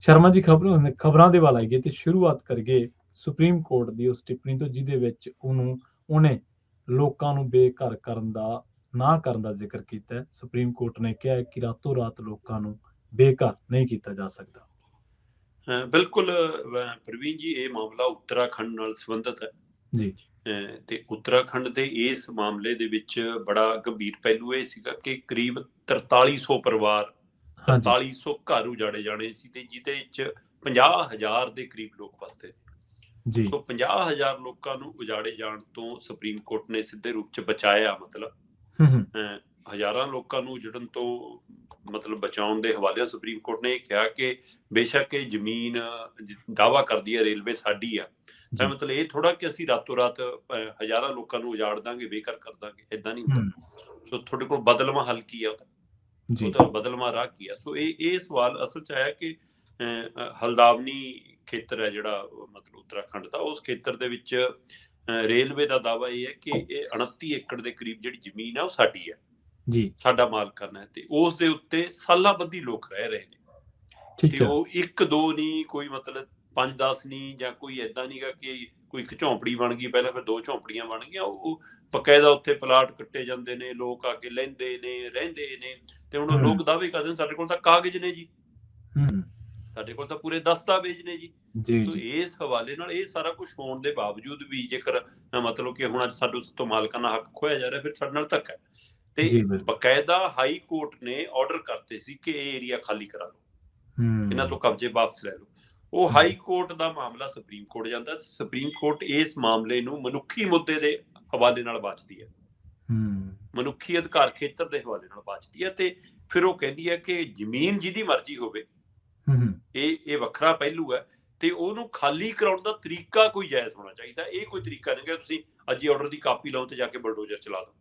ਸ਼ਰਮਾ ਜੀ ਖਬਰਾਂ ਦੇ ਵੱਲ ਆਈਏ ਤੇ ਸ਼ੁਰੂਆਤ ਕਰੀਏ ਸੁਪਰੀਮ ਕੋਰਟ ਦੀ ਉਸ ਟਿੱਪਣੀ ਤੋਂ ਜਿਹਦੇ ਵਿੱਚ ਉਹਨੇ ਲੋਕਾਂ ਨੂੰ ਬੇਘਰ ਕਰਨ ਦਾ ਨਾ ਕਰਨ ਦਾ ਜ਼ਿਕਰ ਕੀਤਾ ਹੈ। ਸੁਪਰੀਮ ਕੋਰਟ ਨੇ ਕਿਹਾ ਹੈ ਕਿ ਰਾਤੋਂ ਰਾਤ ਲੋਕਾਂ ਨੂੰ ਬੇਘਰ ਨਹੀਂ ਕੀਤਾ ਜਾ ਸਕਦਾ। ਬਿਲਕੁਲ ਪ੍ਰਵੀਨ ਜੀ, ਇਹ ਮਾਮਲਾ ਉੱਤਰਾਖੰਡ ਨਾਲ ਸੰਬੰਧਿਤ ਹੈ ਜੀ। ਤੇ ਉੱਤਰਾਖੰਡ ਦੇ ਇਸ ਮਾਮਲੇ ਦੇ ਵਿੱਚ ਬੜਾ ਗੰਭੀਰ ਪਹਿਲੂ ਇਹ ਸੀਗਾ ਕਿ ਕਰੀਬ 4300 ਪਰਿਵਾਰ, 4300 ਘਰ ਉਜਾੜੇ ਜਾਣੇ ਸੀ ਤੇ ਜਿਹਦੇ ਵਿੱਚ 50,000 ਦੇ ਕਰੀਬ ਲੋਕ ਵਸਦੇ ਨੇ। ਸੋ 50,000 ਲੋਕਾਂ ਨੂੰ ਉਜਾੜੇ ਜਾਣ ਤੋਂ ਸੁਪਰੀਮ ਕੋਰਟ ਨੇ ਸਿੱਧੇ ਰੂਪ ਚ ਬਚਾਇਆ। ਮਤਲਬ ਹਜ਼ਾਰਾਂ ਲੋਕਾਂ ਨੂੰ ਉਜੜਨ ਤੋਂ ਮਤਲਬ ਬਚਾਉਣ ਦੇ ਹਵਾਲੇ ਸੁਪਰੀਮ ਕੋਰਟ ਨੇ ਇਹ ਕਿਹਾ ਕਿ ਬੇਸ਼ੱਕ ਇਹ ਜ਼ਮੀਨ ਦਾਅਵਾ ਕਰਦੀ ਹੈ ਰੇਲਵੇ ਸਾਡੀ ਆ, ਤਾਂ ਮਤਲਬ ਇਹ ਥੋੜਾ ਕਿ ਅਸੀਂ ਰਾਤੋਂ ਰਾਤ ਹਜ਼ਾਰਾਂ ਲੋਕਾਂ ਨੂੰ ਉਜਾੜ ਦਾਂਗੇ, ਬੇਘਰ ਕਰ ਦਾਂਗੇ, ਏਦਾਂ ਨਹੀਂ ਹੁੰਦਾ। ਸੋ ਤੁਹਾਡੇ ਕੋਲ ਬਦਲਵਾਂ ਹੱਲ ਕੀ ਆ, ਉਹਦਾ ਬਦਲਵਾਂ ਰਾਹ ਕੀ ਆ? ਸੋ ਇਹ ਸਵਾਲ ਅਸਲ ਚ ਆਇਆ ਕਿ ਹਲਦਾਵਨੀ ਖੇਤਰ ਹੈ ਜਿਹੜਾ ਮਤਲਬ ਉੱਤਰਾਖੰਡ ਦਾ, ਉਸ ਖੇਤਰ ਦੇ ਵਿੱਚ ਰੇਲਵੇ ਦਾ ਦਾਅਵਾ ਇਹ ਹੈ ਕਿ ਇਹ 29 ਏਕੜ ਦੇ ਕਰੀਬ ਜਿਹੜੀ ਜ਼ਮੀਨ ਹੈ ਉਹ ਸਾਡੀ ਹੈ, ਸਾਡਾ ਮਾਲਕਾਨਾ ਹੈ, ਤੇ ਉਸ ਦੇ ਉੱਤੇ ਸਾਲਾਂ ਬੱਧੀ ਲੋਕ ਰਹਿ ਰਹੇ ਨੇ। ਤੇ ਉਹ ਇੱਕ ਦੋ ਨਹੀਂ, ਕੋਈ ਮਤਲਬ 5-10 ਨਹੀਂ, ਜਾਂ ਕੋਈ ਏਦਾਂ ਨਹੀਂ ਗਾ ਕਿ ਕੋਈ ਇੱਕ ਝੌਂਪੜੀ ਬਣ ਗਈ ਪਹਿਲਾਂ ਫਿਰ 2 ਝੌਂਪੜੀਆਂ ਬਣ ਗਈਆਂ। ਉਹ ਬਕਾਇਦਾ ਉੱਥੇ ਪਲਾਟ ਕੱਟੇ ਜਾਂਦੇ ਨੇ, ਲੋਕ ਆ ਕੇ ਲੈਂਦੇ ਨੇ, ਰਹਿੰਦੇ ਨੇ, ਤੇ ਹੁਣ ਲੋਕ ਦਾਅਵੇ ਕਰਦੇ ਨੇ ਸਾਡੇ ਕੋਲ ਤਾਂ ਕਾਗਜ਼ ਨੇ ਜੀ, ਸਾਡੇ ਕੋਲ ਤਾਂ ਪੂਰੇ ਦਸਤਾਵੇਜ਼ ਨੇ ਜੀ। ਸੋ ਇਸ ਹਵਾਲੇ ਨਾਲ ਇਹ ਸਾਰਾ ਕੁਝ ਹੋਣ ਦੇ ਬਾਵਜੂਦ ਵੀ ਜੇਕਰ ਮਤਲਬ ਕਿ ਹੁਣ ਅੱਜ ਸਾਡੇ ਤੋਂ ਮਾਲਕਾਨਾ ਹੱਕ ਖੋਇਆ ਜਾ ਰਿਹਾ, ਫਿਰ ਸਾਡੇ ਨਾਲ ਧੱਕਾ ਹੈ। ਤੇ ਬਕਾਇਦਾ ਹਾਈ ਕੋਰਟ ਨੇ ਆਰਡਰ ਕਰਤੇ ਸੀ ਕਿ ਇਹ ਏਰੀਆ ਖਾਲੀ ਕਰਾ ਲਓ, ਇਹਨਾਂ ਤੋਂ ਕਬਜ਼ੇ ਵਾਪਸ ਲੈ ਲਓ। ਉਹ ਹਾਈ ਕੋਰਟ ਦਾ ਮਾਮਲਾ ਸੁਪਰੀਮ ਕੋਰਟ ਜਾਂਦਾ। ਸੁਪਰੀਮ ਕੋਰਟ ਇਸ ਮਾਮਲੇ ਨੂੰ ਮਨੁੱਖੀ ਮੁੱਦੇ ਦੇ ਹਵਾਲੇ ਨਾਲ ਬਾਚਦੀ ਹੈ, ਮਨੁੱਖੀ ਅਧਿਕਾਰ ਖੇਤਰ ਦੇ ਹਵਾਲੇ ਨਾਲ ਬਾਚਦੀ ਹੈ। ਤੇ ਫਿਰ ਉਹ ਕਹਿੰਦੀ ਹੈ ਕਿ ਜ਼ਮੀਨ ਜਿਹਦੀ ਮਰਜ਼ੀ ਹੋਵੇ, ਇਹ ਵੱਖਰਾ ਪਹਿਲੂ ਹੈ, ਤੇ ਉਹਨੂੰ ਖਾਲੀ ਕਰਾਉਣ ਦਾ ਤਰੀਕਾ ਕੋਈ ਜਾਇਜ਼ ਹੋਣਾ ਚਾਹੀਦਾ। ਇਹ ਕੋਈ ਤਰੀਕਾ ਨਹੀਂ ਕਿ ਤੁਸੀਂ ਅੱਜ ਆਰਡਰ ਦੀ ਕਾਪੀ ਲਾਓ ਤੇ ਜਾ ਕੇ ਬਲਡੋਜ਼ਰ ਚਲਾ ਦਿਓ।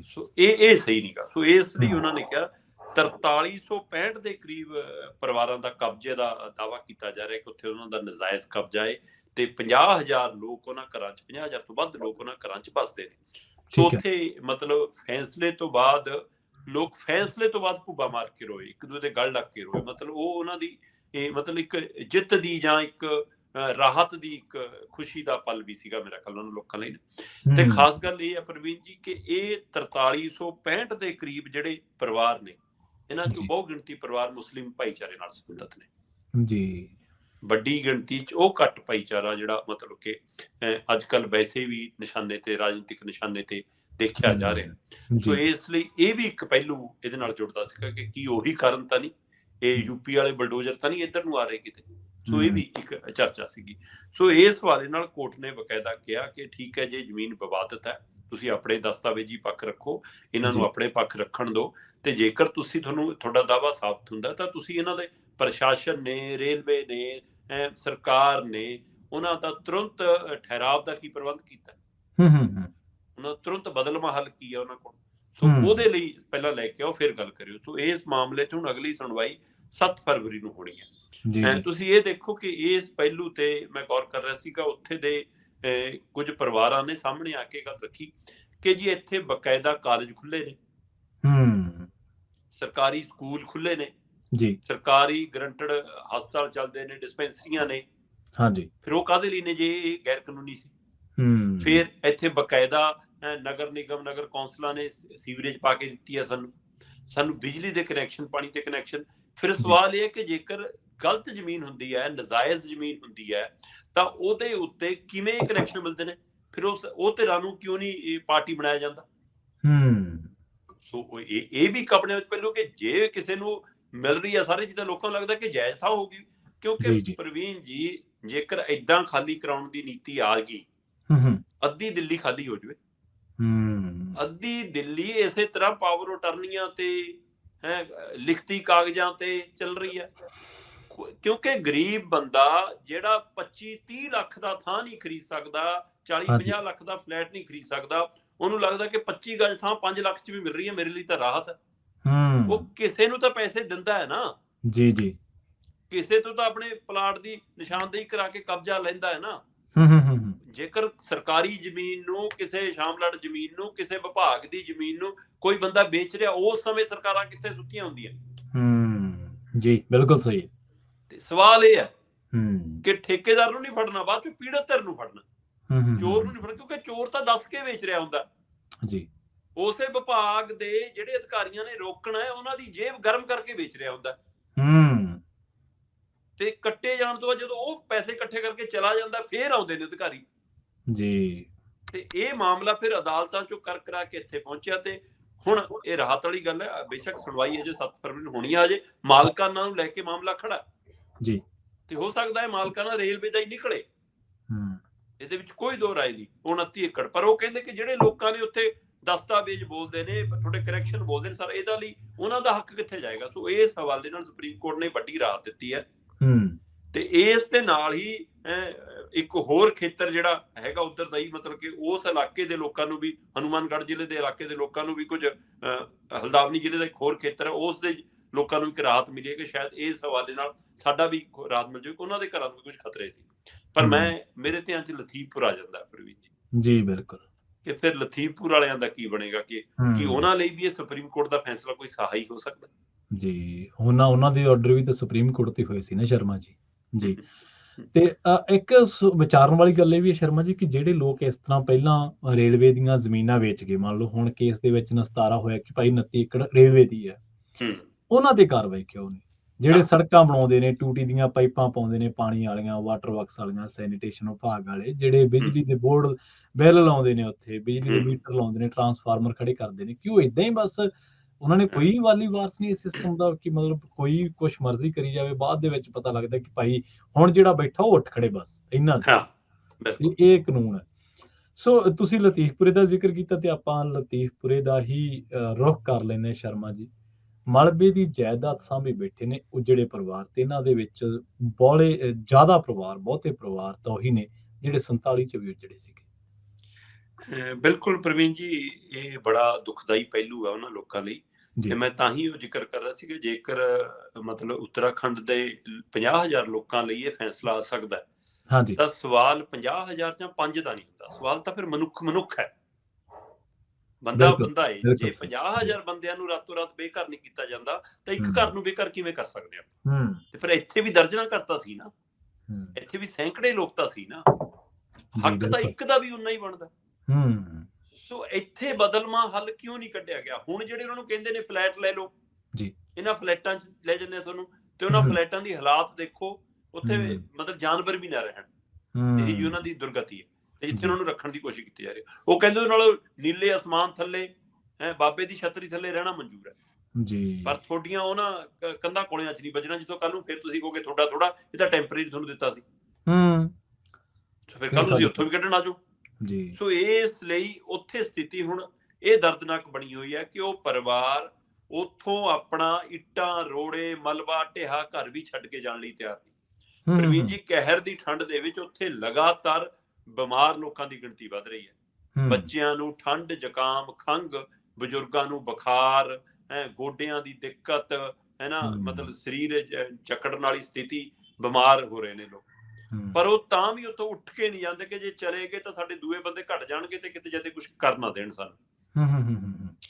ਸੋ ਇਹ ਸਹੀ ਨਹੀਂ ਗਾ। ਸੋ ਇਸ ਲਈ ਉਹਨਾਂ ਨੇ ਕਿਹਾ 4365 ਦੇ ਕਰੀਬ ਪਰਿਵਾਰਾਂ ਦਾ ਕਬਜ਼ੇ ਦਾ ਦਾਅਵਾ ਕੀਤਾ ਜਾ ਰਿਹਾ ਕਿ ਉੱਥੇ ਉਹਨਾਂ ਦਾ ਨਜਾਇਜ਼ ਕਬਜ਼ਾ ਹੈ, ਤੇ 50,000 ਲੋਕ ਉਹਨਾਂ ਘਰਾਂ 'ਚ, 50,000 ਤੋਂ ਵੱਧ ਲੋਕ ਉਹਨਾਂ ਘਰਾਂ 'ਚ ਵੱਸਦੇ ਨੇ। ਸੋ ਉੱਥੇ ਮਤਲਬ ਫੈਸਲੇ ਤੋਂ ਬਾਅਦ ਲੋਕ ਭੁੱਬਾ ਮਾਰ ਕੇ ਰੋਏ, ਇੱਕ ਦੂਜੇ ਦੇ ਗਲ ਲੱਗ ਕੇ ਰੋਏ। ਮਤਲਬ ਉਹ ਉਹਨਾਂ ਦੀ ਮਤਲਬ ਇੱਕ ਜਿੱਤ ਦੀ ਜਾਂ ਇੱਕ ਰਾਹਤ ਦੀ ਇੱਕ ਖੁਸ਼ੀ ਦਾ ਪਲ ਵੀ ਸੀਗਾ ਮੇਰਾ ਖਿਆਲ ਉਹਨਾਂ ਲੋਕਾਂ ਲਈ। ਤੇ ਖਾਸ ਗੱਲ ਇਹ ਹੈ ਪ੍ਰਵੀਨ ਜੀ ਕਿ ਇਹ 4365 ਦੇ ਕਰੀਬ ਜਿਹੜੇ ਪਰਿਵਾਰ ਨੇ, ਇਹਨਾਂ ਚੋਂ ਬਹੁ ਗਿਣਤੀ ਪਰਿਵਾਰ ਮੁਸਲਿਮ ਭਾਈਚਾਰੇ ਨਾਲ ਸੰਬੰਧਿਤ ਨੇ ਜੀ। ਵੱਡੀ ਗਿਣਤੀ ਚ ਉਹ ਘੱਟ ਭਾਈਚਾਰਾ ਜਿਹੜਾ ਮਤਲਬ ਕਿ ਅੱਜ ਕੱਲ ਵੈਸੇ ਵੀ ਨਿਸ਼ਾਨੇ ਤੇ, ਰਾਜਨੀਤਿਕ ਨਿਸ਼ਾਨੇ ਤੇ ਦੇਖਿਆ ਜਾ ਰਿਹਾ। ਸੋ ਇਸ ਲਈ ਇਹ ਵੀ ਇੱਕ ਪਹਿਲੂ ਇਹਦੇ ਨਾਲ ਜੁੜਦਾ ਸੀਗਾ ਕਿ ਕੀ ਉਹੀ ਕਾਰਨ ਤਾਂ ਨਹੀਂ, ਇਹ ਯੂਪੀ ਵਾਲੇ ਬਲਡੋਜ਼ਰ ਤਾਂ ਨਹੀਂ ਇੱਧਰ ਨੂੰ ਆ ਰਹੇ ਕਿਤੇ। ਸੋ ਇਹ ਵੀ ਇੱਕ ਚਰਚਾ ਸੀਗੀ। ਸੋ ਇਸ ਹਵਾਲੇ ਨਾਲ ਕੋਰਟ ਨੇ ਬਕਾਇਦਾ ਕਿਹਾ ਕਿ ਠੀਕ ਹੈ, ਜੇ ਜ਼ਮੀਨ ਵਿਵਾਦਤ ਹੈ, ਤੁਸੀਂ ਆਪਣੇ ਦਸਤਾਵੇਜ਼ੀ ਪੱਖ ਰੱਖੋ, ਇਹਨਾਂ ਨੂੰ ਆਪਣੇ ਪੱਖ ਰੱਖਣ ਦਿਓ, ਤੇ ਜੇਕਰ ਤੁਹਾਡਾ ਦਾਅਵਾ ਸਾਬਤ ਹੁੰਦਾ ਤਾਂ ਤੁਸੀਂ ਇਹਨਾਂ ਦੇ ਪ੍ਰਸ਼ਾਸਨ ਨੇ, ਰੇਲਵੇ ਨੇ, ਸਰਕਾਰ ਨੇ ਉਹਨਾਂ ਦਾ ਤੁਰੰਤ ਠਹਿਰਾਵ ਦਾ ਕੀ ਪ੍ਰਬੰਧ ਕੀਤਾ, ਉਹਨਾਂ ਤੁਰੰਤ ਬਦਲਵਾਂ ਹੱਲ ਕੀ ਹੈ ਉਹਨਾਂ ਕੋਲ। ਸੋ ਉਹਦੇ ਲਈ ਪਹਿਲਾਂ ਲੈ ਕੇ ਆਓ, ਫਿਰ ਗੱਲ ਕਰਿਓ। ਸੋ ਇਸ ਮਾਮਲੇ 'ਚ ਹੁਣ ਅਗਲੀ ਸੁਣਵਾਈ 7 ਫਰਵਰੀ ਨੂੰ ਹੋਣੀ ਹੈ। ਤੁਸੀਂ ਇਹ ਦੇਖੋ ਕਿ ਇਸ ਪਹਿਲੂ ਤੇ ਮੈਂ ਗੌਰ ਕਰ ਰਿਹਾ ਸੀਗਾ, ਉੱਥੇ ਦੇ ਕੁਝ ਪਰਿਵਾਰਾਂ ਨੇ ਸਾਹਮਣੇ ਆ ਕੇ ਗੱਲ ਰੱਖੀ ਕਿ ਜੀ ਇੱਥੇ ਬਕਾਇਦਾ ਕਾਲਜ ਖੁੱਲੇ ਨੇ, ਸਰਕਾਰੀ ਸਕੂਲ ਖੁੱਲੇ ਨੇ, ਸਰਕਾਰੀ ਗਰੰਟਡ ਹਸਪਤਾਲ ਚੱਲਦੇ ਨੇ, ਡਿਸਪੈਂਸਰੀਆਂ ਨੇ, ਫਿਰ ਉਹ ਕਾਹਦੇ ਲਈ ਨੇ ਜੇ ਇਹ ਗੈਰ ਕਾਨੂੰਨੀ ਸੀ? ਫਿਰ ਇੱਥੇ ਬਕਾਇਦਾ ਨਗਰ ਨਿਗਮ, ਨਗਰ ਕੌਂਸਲਾਂ ਨੇ ਸੀਵਰੇਜ ਪਾ ਕੇ ਦਿੱਤੀ ਹੈ ਸਾਨੂੰ ਬਿਜਲੀ ਦੇ ਕਨੈਕਸ਼ਨ, ਪਾਣੀ ਦੇ ਕਨੈਕਸ਼ਨ। ਫਿਰ ਸਵਾਲ ਇਹ ਹੈ ਕਿ ਜੇਕਰ ਗਲਤ ਜ਼ਮੀਨ ਹੁੰਦੀ ਹੈ, ਨਜਾਇਜ਼ ਜ਼ਮੀਨ ਹੁੰਦੀ ਹੈ, ਤਾਂ ਉਹਦੇ ਉੱਤੇ ਕਿਵੇਂ ਕਨੈਕਸ਼ਨ ਮਿਲਦੇ ਨੇ? ਫਿਰ ਉਹ ਧਿਰਾਂ ਨੂੰ ਕਿਉਂ ਨਹੀਂ ਪਾਰਟੀ ਬਣਾਇਆ ਜਾਂਦਾ? ਸੋ ਇਹ ਵੀ ਇੱਕ ਆਪਣੇ ਵਿੱਚ ਪਹਿਲੂ ਕਿ ਜੇ ਕਿਸੇ ਨੂੰ ਮਿਲ ਰਹੀ ਹੈ ਸਾਰੀ ਚੀਜ਼ਾਂ, ਲੋਕਾਂ ਨੂੰ ਲੱਗਦਾ ਕਿ ਜਾਇਜ਼ ਥਾਂ ਹੋਊਗੀ। ਕਿਉਂਕਿ ਪ੍ਰਵੀਨ ਜੀ, ਜੇਕਰ ਏਦਾਂ ਖਾਲੀ ਕਰਾਉਣ ਦੀ ਨੀਤੀ ਆ ਗਈ, ਅੱਧੀ ਦਿੱਲੀ ਖਾਲੀ ਹੋ ਜਾਵੇ, ਅੱਧੀ ਦਿੱਲੀ ਇਸੇ ਤਰ੍ਹਾਂ ਪਾਵਰ ਅਟਾਰਨੀਆਂ ਤੇ ਲਿਖਤੀ ਕਾਗਜ਼ਾਂ ਤੇ ਚੱਲ ਰਹੀ ਹੈ। ਕਿਉਂਕਿ ਗਰੀਬ ਬੰਦਾ ਜਿਹੜਾ 25-30 ਲੱਖ ਦਾ ਥਾਂ ਨਹੀਂ ਖਰੀਦ ਸਕਦਾ, 40-50 ਲੱਖ ਦਾ ਫਲੈਟ ਨਹੀਂ ਖਰੀਦ ਸਕਦਾ, ਉਹਨੂੰ ਲੱਗਦਾ ਕਿ 25 ਗਜ ਥਾਂ 5 ਲੱਖ 'ਚ ਵੀ ਮਿਲ ਰਹੀ ਹੈ, ਮੇਰੇ ਲਈ ਤਾਂ ਰਾਹਤ ਹੈ। ਉਹ ਕਿਸੇ ਨੂੰ ਤਾਂ ਪੈਸੇ ਦਿੰਦਾ ਹੈ ਨਾ, ਕਿਸੇ ਤੋਂ ਤਾਂ ਆਪਣੇ ਪਲਾਟ ਦੀ ਨਿਸ਼ਾਨਦੇਹੀ ਕਰਾ ਕੇ ਕਬਜ਼ਾ ਲੈਂਦਾ ਹੈ ਨਾ। ਜੇਕਰ ਸਰਕਾਰੀ ਜ਼ਮੀਨ ਨੂੰ, ਕਿਸੇ ਸ਼ਾਮਲਾਟ ਜ਼ਮੀਨ ਨੂੰ, ਕਿਸੇ ਵਿਭਾਗ ਦੀ ਜ਼ਮੀਨ ਨੂੰ ਕੋਈ ਬੰਦਾ ਵੇਚ ਰਿਹਾ, ਉਸ ਸਮੇਂ ਸਰਕਾਰਾਂ ਕਿੱਥੇ ਸੁੱਤੀਆਂ ਹੁੰਦੀਆਂ? ਜੀ ਬਿਲਕੁਲ ਸਹੀ। ਤੇ ਸਵਾਲ ਇਹ ਹੈ ਹੂੰ ਕਿ ਠੇਕੇਦਾਰ ਨੂੰ ਨਹੀਂ ਫੜਨਾ, ਬਾਅਦ ਚੋਂ ਪੀੜਤ ਧਿਰ ਨੂੰ ਫੜਨਾ, ਚੋਰ ਨੂੰ ਨਹੀਂ ਫੜਨਾ, ਕਿਉਂਕਿ ਚੋਰ ਤਾਂ ਦੱਸ ਕੇ ਵੇਚ ਰਿਹਾ ਹੁੰਦਾ ਜੀ। ਉਸੇ ਵਿਭਾਗ ਦੇ ਜਿਹੜੇ ਅਧਿਕਾਰੀਆਂ ਨੇ ਰੋਕਣਾ ਹੈ ਉਹਨਾਂ ਦੀ ਜੇਬ ਗਰਮ ਕਰਕੇ ਵੇਚ ਰਿਹਾ ਹੁੰਦਾ। ਤੇ ਕੱਟੇ ਜਾਣ ਤੋਂ ਬਾਅਦ ਜਦੋਂ ਉਹ ਪੈਸੇ ਇਕੱਠੇ ਕਰਕੇ ਚਲਾ ਜਾਂਦਾ ਫੇਰ ਆਉਂਦੇ ਨੇ ਅਧਿਕਾਰੀ ਜੀ। ਤੇ ਇਹ ਮਾਮਲਾ ਫਿਰ ਅਦਾਲਤਾਂ ਚੋਂ ਕਰ ਕਰਾ ਕੇ ਇੱਥੇ ਪਹੁੰਚਿਆ। ਤੇ ਹੁਣ ਇਹ ਰਾਹਤ ਵਾਲੀ ਗੱਲ ਹੈ, ਬੇਸ਼ੱਕ ਸੁਣਵਾਈ ਅਜੇ 7 ਫਰਵਰੀ ਨੂੰ ਹੋਣੀ ਆ, ਅਜੇ ਮਾਲਕਾਨਾਂ ਨੂੰ ਲੈ ਕੇ ਮਾਮਲਾ ਖੜਾ ਜੀ। ਤੇ ਹੋ ਸਕਦਾ ਹੈ ਮਾਲਕਾਨਾ ਰੇਲਵੇ ਦਾ ਹੀ ਨਿਕਲੇ, ਇਹਦੇ ਵਿੱਚ ਕੋਈ ਦੋ ਰਾਏ ਨਹੀਂ। 29 ਏਕੜ ਪਰ ਉਹ ਕਹਿੰਦੇ ਕਿ ਜਿਹੜੇ ਲੋਕਾਂ ਨੇ ਉੱਥੇ ਦਸਤਾਵੇਜ਼ ਬੋਲਦੇ ਨੇ, ਤੁਹਾਡੇ ਕਰੈਕਸ਼ਨ ਬੋਲਦੇ ਨੇ ਸਰ, ਇਹਦਾ ਲਈ ਉਹਨਾਂ ਦਾ ਹੱਕ ਕਿੱਥੇ ਜਾਏਗਾ? ਸੋ ਇਸ ਹਵਾਲੇ ਨਾਲ ਸੁਪਰੀਮ ਕੋਰਟ ਨੇ ਵੱਡੀ ਰਾਹਤ ਦਿੱਤੀ ਹੈ। ਤੇ ਇਸ ਦੇ ਨਾਲ ਹੀ ਇੱਕ ਹੋਰ ਖੇਤਰ ਜਿਹੜਾ ਹੈਗਾ ਉਧਰ ਦਾ ਹੀ, ਮਤਲਬ ਕਿ ਉਸ ਇਲਾਕੇ ਦੇ ਲੋਕਾਂ ਨੂੰ ਵੀ, ਹਨੂਮਾਨਗੜ੍ਹ ਜ਼ਿਲ੍ਹੇ ਦੇ ਇਲਾਕੇ ਦੇ ਲੋਕਾਂ ਨੂੰ ਵੀ, ਕੁਝ ਹਲਦਾਵਨੀ ਜ਼ਿਲ੍ਹੇ ਦਾ ਇੱਕ ਹੋਰ ਖੇਤਰ ਹੈ ਉਸ ਦੇ ਲੋਕਾਂ ਨੂੰ ਇੱਕ ਰਾਹਤ ਮਿਲੀ ਹੈ ਕਿ ਸ਼ਾਇਦ ਇਸ ਹਵਾਲੇ ਨਾਲ ਸਾਡਾ ਵੀ ਰਾਹਤ ਮਿਲ ਜਾਵੇ। ਉਹਨਾਂ ਦੇ ਘਰਾਂ ਨੂੰ ਵੀ ਕੁਝ ਖਤਰੇ ਸੀ। ਪਰ ਮੇਰੇ ਧਿਆਨ 'ਚ ਲਖੀਮਪੁਰ ਆ ਜਾਂਦਾ ਪ੍ਰਵੀਨ ਜੀ। ਬਿਲਕੁਲ, ਕਿ ਫਿਰ ਲਖੀਮਪੁਰ ਵਾਲਿਆਂ ਦਾ ਕੀ ਬਣੇਗਾ, ਕਿ ਉਹਨਾਂ ਲਈ ਵੀ ਇਹ ਸੁਪਰੀਮ ਕੋਰਟ ਦਾ ਫੈਸਲਾ ਕੋਈ ਸਹਾਈ ਹੋ ਸਕਦਾ ਜੀ। ਉਹਨਾਂ ਦੇ ਆਰਡਰ ਵੀ ਤਾਂ ਸੁਪਰੀਮ ਕੋਰਟ ਤੇ ਹੋਏ ਸੀ ਨਾ ਸ਼ਰਮਾ ਜੀ। ਜੀ। ਤੇ ਇੱਕ ਵਿਚਾਰਨ ਵਾਲੀ ਗੱਲ ਇਹ ਵੀ ਹੈ ਸ਼ਰਮਾ ਜੀ ਕਿ ਜਿਹੜੇ ਲੋਕ ਇਸ ਤਰ੍ਹਾਂ ਪਹਿਲਾਂ ਰੇਲਵੇ ਦੀਆਂ ਜ਼ਮੀਨਾਂ ਵੇਚ ਗਏ, ਮੰਨ ਲਓ ਹੁਣ ਕੇਸ ਦੇ ਵਿੱਚ ਨਿਸਤਾਰਾ ਹੋਇਆ ਕਿ ਭਾਈ 29 ਏਕੜ ਰੇਲਵੇ ਦੀ ਹੈ, ਉਹਨਾਂ ਤੇ ਕਾਰਵਾਈ ਕਿਉਂ ਨਹੀਂ? ਜਿਹੜੇ ਸੜਕਾਂ ਬਣਾਉਂਦੇ ਨੇ, ਟੂਟੀ ਦੀਆਂ ਪਾਈਪਾਂ ਪਾਉਂਦੇ ਨੇ, ਪਾਣੀ ਵਾਲੀਆਂ, ਵਾਟਰ ਵਰਕਸ ਵਾਲੀਆਂ, ਸੈਨੀਟੇਸ਼ਨ ਵਿਭਾਗ ਵਾਲੇ, ਜਿਹੜੇ ਬਿਜਲੀ ਦੇ ਬੋਰਡ ਬਿੱਲ ਲਾਉਂਦੇ ਨੇ, ਉੱਥੇ ਬਿਜਲੀ ਦੇ ਮੀਟਰ ਲਾਉਂਦੇ ਨੇ, ਟਰਾਂਸਫਾਰਮਰ ਖੜੇ ਕਰਦੇ ਨੇ, ਕਿ ਉਹ ਏਦਾਂ ਹੀ ਬਸ ਉਹਨਾਂ ਨੇ ਕੋਈ ਵਾਲੀ ਵਾਰਸ ਨਹੀਂ ਇਸ ਸਿਸਟਮ ਦਾ, ਕਿ ਮਤਲਬ ਕੋਈ ਕੁਛ ਮਰਜ਼ੀ ਕਰੀ ਜਾਵੇ, ਬਾਅਦ ਦੇ ਵਿੱਚ ਪਤਾ ਲੱਗਦਾ ਕਿ ਭਾਈ ਹੁਣ ਜਿਹੜਾ ਬੈਠਾ ਉਹ ਉੱਠ ਖੜੇ, ਬਸ ਇੰਨਾ ਇਹ ਕਾਨੂੰਨ ਹੈ। ਸੋ ਤੁਸੀਂ ਲਤੀਫਪੁਰੇ ਦਾ ਜ਼ਿਕਰ ਕੀਤਾ ਤੇ ਆਪਾਂ ਲਤੀਫਪੁਰੇ ਦਾ ਹੀ ਰੁਖ ਕਰ ਲੈਂਦੇ ਹਾਂ ਸ਼ਰਮਾ ਜੀ। ਮਲਬੇ ਦੀ ਜਾਇਦਾਦ ਸਾਂਭੇ ਬੈਠੇ ਨੇ ਉਜੜੇ ਪਰਿਵਾਰ, ਤੇ ਇਹਨਾਂ ਦੇ ਵਿੱਚ ਬਹੁਤੇ ਪਰਿਵਾਰ ਤਾਂ ਉਹੀ ਨੇ ਜਿਹੜੇ 47 ਚ ਵੀ ਉਜੜੇ ਸੀਗੇ। ਬਿਲਕੁਲ ਪ੍ਰਵੀਨ ਜੀ, ਇਹ ਬੜਾ ਦੁਖਦਾਈ ਪਹਿਲੂ ਹੈ ਉਹਨਾਂ ਲੋਕਾਂ ਲਈ। ਤੇ ਮੈਂ ਤਾਂ ਹੀ ਉਹ ਜ਼ਿਕਰ ਕਰ ਰਿਹਾ ਸੀ ਕਿ ਜੇਕਰ ਮਤਲਬ ਉੱਤਰਾਖੰਡ ਦੇ 50,000 ਲੋਕਾਂ ਲਈ ਇਹ ਫੈਸਲਾ ਆ ਸਕਦਾ ਤਾਂ ਸਵਾਲ 50,000 ਜਾਂ 5 ਦਾ ਨਹੀਂ ਹੁੰਦਾ, ਸਵਾਲ ਤਾਂ ਫਿਰ ਮਨੁੱਖ ਹੈ, ਬੰਦਾ ਹੈ। ਜੇ 50,000 ਬੰਦਿਆਂ ਨੂੰ ਰਾਤੋਂ ਰਾਤ ਬੇਘਰ ਨਹੀਂ ਕੀਤਾ ਜਾਂਦਾ ਤਾਂ ਇੱਕ ਘਰ ਨੂੰ ਬੇਘਰ ਕਿਵੇਂ ਕਰ ਸਕਦੇ ਆਪਾਂ? ਤੇ ਫਿਰ ਇੱਥੇ ਵੀ ਦਰਜਨਾਂ ਕਰਤਾ ਸੀ ਨਾ, ਇੱਥੇ ਵੀ ਸੈਂਕੜੇ ਲੋਕ ਤਾਂ ਸੀ ਨਾ, ਹੱਕ ਤਾਂ ਇੱਕ ਦਾ ਵੀ ਉਨਾ ਹੀ ਬਣਦਾ। ਸੋ ਇੱਥੇ ਬਦਲਵਾਂ ਹੱਲ ਕਿਉਂ ਨਹੀਂ ਕੱਢਿਆ ਗਿਆ? ਹੁਣ ਜਿਹੜੇ ਉਹਨਾਂ ਨੂੰ ਕਹਿੰਦੇ ਨੇ ਫਲੈਟ ਲੈ ਲਓ, ਇਹਨਾਂ ਫਲੈਟਾਂ 'ਚ ਲੈ ਜਾਂਦੇ ਆ ਤੁਹਾਨੂੰ, ਤੇ ਉਹਨਾਂ ਫਲੈਟਾਂ ਦੀ ਹਾਲਾਤ ਦੇਖੋ, ਉੱਥੇ ਮਤਲਬ ਜਾਨਵਰ ਵੀ ਨਾ ਰਹਿਣ, ਇਹੀ ਜੀ ਉਹਨਾਂ ਦੀ ਦੁਰਗਤੀ ਹੈ। ਤੇ ਜਿੱਥੇ ਉਹਨਾਂ ਨੂੰ ਰੱਖਣ ਦੀ ਕੋਸ਼ਿਸ਼ ਕੀਤੀ ਜਾ ਰਹੀ ਹੈ, ਉਹ ਕਹਿੰਦੇ ਨਾਲ ਨੀਲੇ ਅਸਮਾਨ ਥੱਲੇ, ਬਾਬੇ ਦੀ ਛਤਰੀ ਥੱਲੇ ਰਹਿਣਾ ਮਨਜ਼ੂਰ ਹੈ ਜੀ, ਪਰ ਤੁਹਾਡੀਆਂ ਉਹਨਾਂ ਕੰਧਾਂ ਕੋਲਿਆਂ 'ਚ ਨਹੀਂ ਵੱਜਣਾ, ਜਿੱਥੋਂ ਕੱਲ ਨੂੰ ਫਿਰ ਤੁਸੀਂ ਕਹੋਗੇ ਤੁਹਾਡਾ ਥੋੜਾ ਇਹ ਤਾਂ ਟੈਂਪਰੇਰੀ ਤੁਹਾਨੂੰ ਦਿੱਤਾ ਸੀ, ਫਿਰ ਕੱਲ ਨੂੰ ਤੁਸੀਂ ਉੱਥੋਂ ਵੀ ਕੱਢਣ ਆ ਜਾਓ ਜੀ। ਸੋ ਇਸ ਲਈ ਉੱਥੇ ਸਥਿਤੀ ਹੁਣ ਇਹ ਦਰਦਨਾਕ ਬਣੀ ਹੋਈ ਹੈ ਕਿ ਉਹ ਪਰਿਵਾਰ ਉੱਥੋਂ ਆਪਣਾ ਇੱਟਾਂ, ਰੋੜੇ, ਮਲਬਾ, ਢੇਹਾ ਘਰ ਵੀ ਛੱਡ ਕੇ ਜਾਣ ਲਈ ਤਿਆਰ ਨਹੀਂ। ਪ੍ਰਵੀਨ ਜੀ, ਕਹਿਰ ਦੀ ਠੰਡ ਦੇ ਵਿੱਚ ਉੱਥੇ ਲਗਾਤਾਰ ਬਿਮਾਰ ਲੋਕਾਂ ਦੀ ਗਿਣਤੀ ਵੱਧ ਰਹੀ ਹੈ। ਬੱਚਿਆਂ ਨੂੰ ਠੰਡ, ਜ਼ੁਕਾਮ, ਖੰਘ, ਬਜ਼ੁਰਗਾਂ ਨੂੰ ਬੁਖਾਰ, ਗੋਡਿਆਂ ਦੀ ਦਿੱਕਤ ਹੈ ਨਾ, ਮਤਲਬ ਸਰੀਰ ਜਕੜਨ ਵਾਲੀ ਸਥਿਤੀ, ਬਿਮਾਰ ਹੋ ਰਹੇ ਨੇ ਲੋਕ। ਪਰ ਉਹ ਤਾਂ ਵੀ ਉੱਥੋਂ ਉੱਠ ਕੇ ਨਹੀਂ ਜਾਂਦੇ ਕਿ ਜੇ ਚਲੇ ਗਏ ਤਾਂ ਸਾਡੇ ਦੂਏ ਬੰਦੇ ਘਟ ਜਾਣਗੇ ਤੇ ਕਿਤੇ ਜਦੇ ਕੁਝ ਕਰ ਨਾ ਦੇਣ ਸਾਨੂੰ।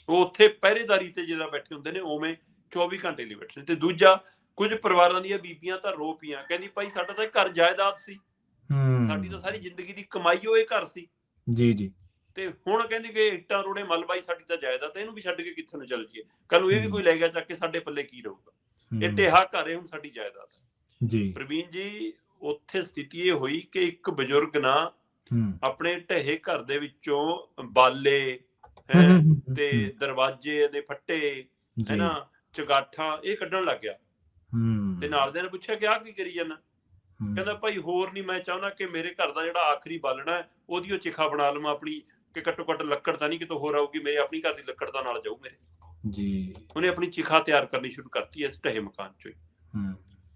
ਉਹ ਉੱਥੇ ਪਹਿਰੇਦਾਰੀ ਤੇ ਜਿਹੜਾ ਬੈਠੇ ਹੁੰਦੇ ਨੇ ਉਵੇਂ 24 ਘੰਟੇ ਲਈ ਬੈਠੇ ਨੇ। ਤੇ ਦੂਜਾ, ਕੁਝ ਪਰਿਵਾਰਾਂ ਦੀਆਂ ਬੀਬੀਆਂ ਤਾਂ ਰੋ ਪਈਆਂ, ਕਹਿੰਦੀ ਭਾਈ ਸਾਡਾ ਤਾਂ ਘਰ ਜਾਇਦਾਦ ਸੀ, ਸਾਡੀ ਤਾਂ ਸਾਰੀ ਜ਼ਿੰਦਗੀ ਦੀ ਕਮਾਈ ਉਹ ਇਹ ਘਰ ਸੀ ਜੀ, ਤੇ ਹੁਣ ਕਹਿੰਦੀ ਕਿ ਇੱਟਾਂ, ਰੋੜੇ, ਮਲਬਾ ਹੀ ਸਾਡੀ ਤਾਂ ਜਾਇਦਾਦ, ਇਹਨੂੰ ਵੀ ਛੱਡ ਕੇ ਕਿੱਥੇ ਨੂੰ ਚੱਲ ਜੀਏ? ਕੱਲ ਨੂੰ ਇਹ ਵੀ ਕੋਈ ਲੈ ਗਿਆ ਚੱਕ ਕੇ, ਸਾਡੇ ਪੱਲੇ ਕੀ ਰਹੂਗਾ? ਇਹ ਢੇਹਾ ਘਰ ਹੈ, ਹੁਣ ਸਾਡੀ ਜਾਇਦਾਦ ਹੈ ਜੀ। ਪ੍ਰਵੀਨ ਜੀ, ਉੱਥੇ ਸਥਿਤੀ ਇਹ ਹੋਈ ਕਿ ਇੱਕ ਬਜ਼ੁਰਗ ਨਾ ਆਪਣੇ ਢਹੇ ਘਰ ਦੇ ਵਿੱਚੋਂ ਬਾਲੇ ਤੇ ਦਰਵਾਜ਼ੇ ਦੇ ਫੱਟੇ ਹੈ ਨਾ, ਚਗਾਠਾਂ ਇਹ ਕੱਢਣ ਲੱਗ ਗਿਆ। ਤੇ ਨਾਲ ਦੇ ਨੇ ਪੁੱਛਿਆ ਕਿ ਆਹ ਕੀ ਕਰੀ ਜਾਂਦਾ? ਕਹਿੰਦਾ ਭਾਈ ਹੋਰ ਨਹੀਂ, ਮੈਂ ਚਾਹੁੰਦਾ ਕਿ ਮੇਰੇ ਘਰ ਦਾ ਜਿਹੜਾ ਆਖਰੀ ਬਾਲਣਾ ਹੈ ਉਹਦੀ ਉਹ ਚਿਖਾ ਬਣਾ ਲਵਾਂ ਆਪਣੀ, ਕਿ ਘੱਟੋ ਘੱਟ ਲੱਕੜ ਤਾਂ ਨਹੀਂ ਕਿਤੋਂ ਹੋਰ ਆਊਗੀ, ਮੇਰੇ ਆਪਣੀ ਘਰ ਦੀ ਲੱਕੜ ਦਾ ਨਾਲ ਜਾਊ ਮੇਰੇ ਜੀ। ਉਹਨੇ ਆਪਣੀ ਚਿਖਾ ਤਿਆਰ ਕਰਨੀ ਸ਼ੁਰੂ ਕਰਤੀ ਇਸ ਢਹੇ ਮਕਾਨ ਚੋਂ ਹੀ।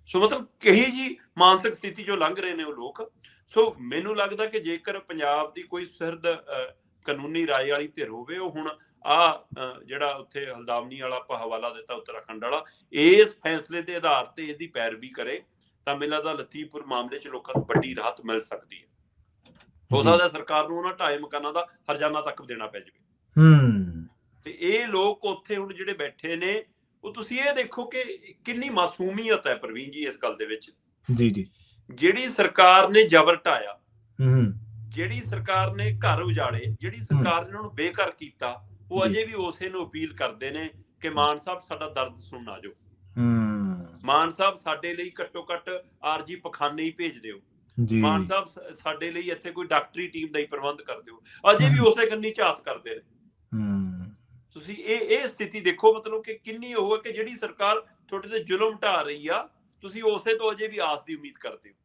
ਸੋ ਮਤਲਬ ਕਹੀ ਜੀ ਮਾਨਸਿਕ ਸਥਿਤੀ ਜੋ ਲੰਘ ਰਹੇ ਨੇ ਉਹ ਲੋਕ। ਸੋ ਮੈਨੂੰ ਲੱਗਦਾ ਕਿ ਜੇਕਰ ਪੰਜਾਬ ਦੀ ਕੋਈ ਸਿਰਦ ਕਾਨੂੰਨੀ ਰਾਏ ਵਾਲੀ ਧਿਰ ਹੋਵੇ, ਉਹ ਹੁਣ ਜਿਹੜਾ ਉੱਥੇ ਹਲਦਾਵਨੀ ਵਾਲਾ ਆਪਾਂ ਹਵਾਲਾ ਦਿੱਤਾ ਉੱਤਰਾਖੰਡ ਵਾਲਾ, ਇਸ ਫੈਸਲੇ ਦੇ ਆਧਾਰ ਤੇ ਇਹਦੀ ਪੈਰਵੀ ਕਰੇ ਤਾਂ ਮੈਨੂੰ ਲੱਗਦਾ ਲਤੀਫਪੁਰ ਮਾਮਲੇ 'ਚ ਲੋਕਾਂ ਨੂੰ ਵੱਡੀ ਰਾਹਤ ਮਿਲ ਸਕਦੀ ਹੈ। ਹੋ ਸਕਦਾ ਸਰਕਾਰ ਨੂੰ ਉਹਨਾਂ ਢਾਏ ਮਕਾਨਾਂ ਦਾ ਹਰਜਾਨਾ ਤੱਕ ਦੇਣਾ ਪੈ ਜਾਵੇ। ਤੇ ਇਹ ਲੋਕ ਉੱਥੇ ਹੁਣ ਜਿਹੜੇ ਬੈਠੇ ਨੇ ਉਹ ਤੁਸੀਂ ਇਹ ਦੇਖੋ ਕਿ ਕਿੰਨੀ ਮਾਸੂਮੀਅਤ ਹੈ ਪ੍ਰਵੀਨ ਜੀ ਇਸ ਗੱਲ ਦੇ ਵਿੱਚ। ਜੀ ਜੀ। ਜਿਹੜੀ ਸਰਕਾਰ ਨੇ ਜ਼ਬਰ ਢਾਇਆ, ਹੂੰ ਜਿਹੜੀ ਸਰਕਾਰ ਨੇ ਘਰ ਉਜਾੜੇ, ਜਿਹੜੀ ਸਰਕਾਰ ਨੇ ਉਹਨਾਂ ਨੂੰ ਬੇਘਰ ਕੀਤਾ, ਉਹ ਜੀ। ਅਜੇ ਵੀ ਉਸੇ ਨੂੰ ਅਪੀਲ ਕਰਦੇ ਨੇ ਕਿ ਮਾਨ ਸਾਹਿਬ ਸਾਡਾ ਦਰਦ ਸੁਣਨ ਆ ਜਾਓ, ਹੂੰ ਮਾਨ ਸਾਹਿਬ ਸਾਡੇ ਲਈ ਘੱਟੋ ਘੱਟ ਆਰਜੀ ਪਖਾਨੇ ਹੀ ਭੇਜ ਦਿਓ, ਜੀ। ਮਾਨ ਸਾਹਿਬ ਸਾਡੇ ਲਈ ਇੱਥੇ ਕੋਈ ਡਾਕਟਰੀ ਟੀਮ ਦਾ ਹੀ ਪ੍ਰਬੰਧ ਕਰ ਦਿਓ। ਅਜੇ ਵੀ ਉਸੇ ਕੰਨੀ ਝਾਤ ਕਰਦੇ ਨੇ। ਤੁਸੀਂ ਇਹ ਸਥਿਤੀ ਦੇਖੋ, ਮਤਲਬ ਕਿ ਕਿੰਨੀ ਉਹ ਹੈ ਕਿ ਜਿਹੜੀ ਸਰਕਾਰ ਤੁਹਾਡੇ ਤੇ ਜ਼ੁਲਮ ਢਾ ਰਹੀ ਆ, ਤੁਸੀਂ ਉਸੇ ਤੋਂ ਅਜੇ ਵੀ ਆਸ ਦੀ ਉਮੀਦ ਕਰਦੇ ਹੋ।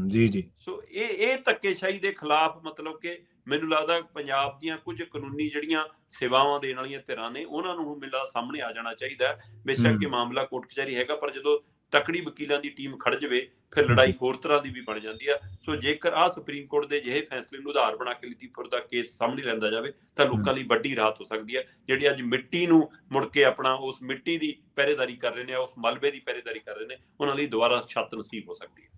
ਜੀ ਜੀ। ਸੋ ਇਹ ਧੱਕੇਸ਼ਾਹੀ ਦੇ ਖਿਲਾਫ ਮਤਲਬ ਕਿ ਮੈਨੂੰ ਲੱਗਦਾ ਪੰਜਾਬ ਦੀਆਂ ਕੁਝ ਕਾਨੂੰਨੀ ਜਿਹੜੀਆਂ ਸੇਵਾਵਾਂ ਦੇਣ ਵਾਲੀਆਂ ਧਿਰਾਂ ਨੇ, ਉਹਨਾਂ ਨੂੰ ਮਿਲਦਾ ਸਾਹਮਣੇ ਆ ਜਾਣਾ ਚਾਹੀਦਾ ਹੈ। ਬੇਸ਼ੱਕ ਇਹ ਮਾਮਲਾ ਕੋਰਟ ਕਚਹਿਰੀ ਹੈਗਾ, ਪਰ ਜਦੋਂ ਤਕੜੀ ਵਕੀਲਾਂ ਦੀ ਟੀਮ ਖੜ ਜਾਵੇ ਫਿਰ ਲੜਾਈ ਹੋਰ ਤਰ੍ਹਾਂ ਦੀ ਵੀ ਬਣ ਜਾਂਦੀ ਆ। ਸੋ ਜੇਕਰ ਆਹ ਸੁਪਰੀਮ ਕੋਰਟ ਦੇ ਜਿਹੇ ਫੈਸਲੇ ਨੂੰ ਆਧਾਰ ਬਣਾ ਕੇ ਲਤੀਫੁਰ ਦਾ ਕੇਸ ਸਾਹਮਣੇ ਲੈਂਦਾ ਜਾਵੇ ਤਾਂ ਲੋਕਾਂ ਲਈ ਵੱਡੀ ਰਾਹਤ ਹੋ ਸਕਦੀ ਹੈ। ਜਿਹੜੀ ਅੱਜ ਮਿੱਟੀ ਨੂੰ ਮੁੜ ਕੇ ਆਪਣਾ ਉਸ ਮਿੱਟੀ ਦੀ ਪਹਿਰੇਦਾਰੀ ਕਰ ਰਹੇ ਨੇ, ਉਸ ਮਲਬੇ ਦੀ ਪਹਿਰੇਦਾਰੀ ਕਰ ਰਹੇ ਨੇ, ਉਹਨਾਂ ਲਈ ਦੁਬਾਰਾ ਛੱਤ ਨਸੀਬ ਹੋ ਸਕਦੀ ਹੈ।